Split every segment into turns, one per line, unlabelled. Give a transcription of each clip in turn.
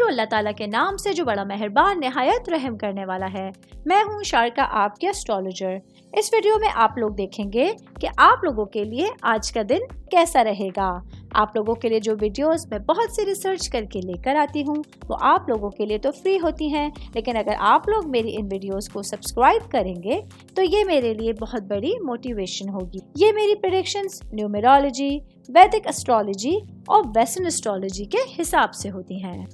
شروع اللہ تعالیٰ کے نام سے جو بڑا مہربان نہایت رحم کرنے والا ہے۔ میں ہوں شارکا، آپ کے اسٹرالوجر۔ اس ویڈیو میں آپ لوگ دیکھیں گے کہ آپ لوگوں کے لیے آج کا دن کیسا رہے گا۔ آپ لوگوں کے لیے جو ویڈیوز میں بہت سی ریسرچ کر کے لے کر آتی ہوں وہ آپ لوگوں کے لیے تو فری ہوتی ہیں، لیکن اگر آپ لوگ میری ان ویڈیوز کو سبسکرائب کریں گے تو یہ میرے لیے بہت بڑی موٹیویشن ہوگی۔ یہ میری پریڈکشنز نیومرولوجی، ویدک اسٹرالوجی اور ویسٹرن اسٹرالوجی کے حساب سے ہوتی ہیں۔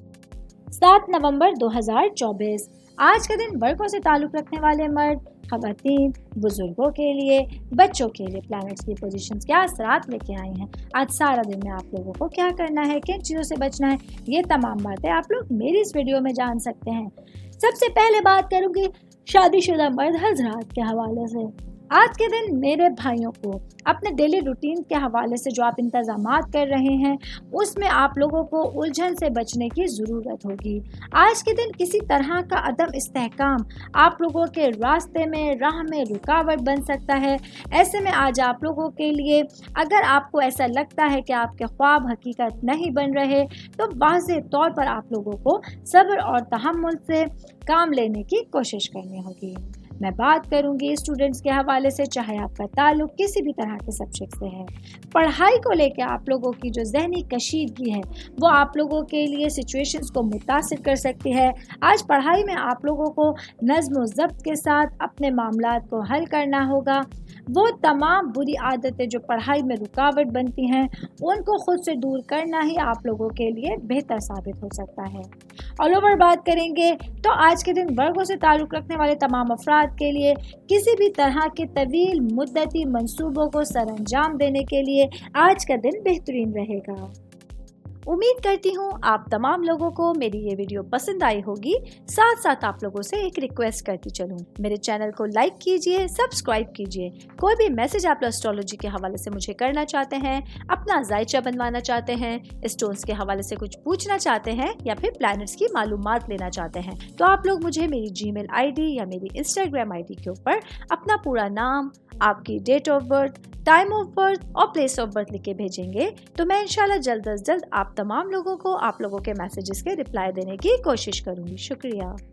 7 نومبر 2024 آج کا دن ورگوں سے تعلق رکھنے والے مرد، خواتین، بزرگوں کے لیے، بچوں کے لیے پلانٹس کی پوزیشنز کیا اثرات لے کے آئی ہیں۔ آج سارا دن میں آپ لوگوں کو کیا کرنا ہے، کن چیزوں سے بچنا ہے، یہ تمام باتیں آپ لوگ میری اس ویڈیو میں جان سکتے ہیں۔ سب سے پہلے بات کروں گی شادی شدہ مرد حضرات کے حوالے سے۔ آج کے دن میرے بھائیوں کو اپنے ڈیلی روٹین کے حوالے سے جو آپ انتظامات کر رہے ہیں اس میں آپ لوگوں کو الجھن سے بچنے کی ضرورت ہوگی۔ آج کے دن کسی طرح کا عدم استحکام آپ لوگوں کے راستے میں، راہ میں رکاوٹ بن سکتا ہے۔ ایسے میں آج آپ لوگوں کے لیے اگر آپ کو ایسا لگتا ہے کہ آپ کے خواب حقیقت نہیں بن رہے تو واضح طور پر آپ لوگوں کو صبر اور تحمل سے کام لینے کی کوشش کرنی ہوگی۔ میں بات کروں گی اسٹوڈنٹس کے حوالے سے، چاہے آپ کا تعلق کسی بھی طرح کے سبجیکٹ سے ہے۔ پڑھائی کو لے کے آپ لوگوں کی جو ذہنی کشیدگی ہے وہ آپ لوگوں کے لیے سچویشنز کو متاثر کر سکتی ہے۔ آج پڑھائی میں آپ لوگوں کو نظم و ضبط کے ساتھ اپنے معاملات کو حل کرنا ہوگا۔ وہ تمام بری عادتیں جو پڑھائی میں رکاوٹ بنتی ہیں ان کو خود سے دور کرنا ہی آپ لوگوں کے لیے بہتر ثابت ہو سکتا ہے۔ آل اوور بات کریں گے تو آج کے دن ورگوں سے تعلق رکھنے والے تمام افراد کے لیے کسی بھی طرح کے طویل مدتی منصوبوں کو سر انجام دینے کے لیے آج کا دن بہترین رہے گا۔ امید کرتی ہوں آپ تمام لوگوں کو میری یہ ویڈیو پسند آئی ہوگی۔ ساتھ ساتھ آپ لوگوں سے ایک ریکویسٹ کرتی چلوں، میرے چینل کو لائک کیجئے، سبسکرائب کیجئے۔ کوئی بھی میسج آپ اسٹرالوجی کے حوالے سے مجھے کرنا چاہتے ہیں، اپنا ذائچہ بنوانا چاہتے ہیں، اسٹونز کے حوالے سے کچھ پوچھنا چاہتے ہیں یا پھر پلانٹس کی معلومات لینا چاہتے ہیں تو آپ لوگ مجھے میری جی میل آئی ڈی یا میری انسٹاگرام آئی ڈی کے اوپر اپنا پورا نام، آپ کی date of birth, time of birth اور پلیس آف برتھ لکھ کے بھیجیں گے تو میں انشاءاللہ جلد از جلد آپ تمام لوگوں کو آپ لوگوں کے میسیجز کے رپلائی دینے کی کوشش کروں گی۔ شکریہ۔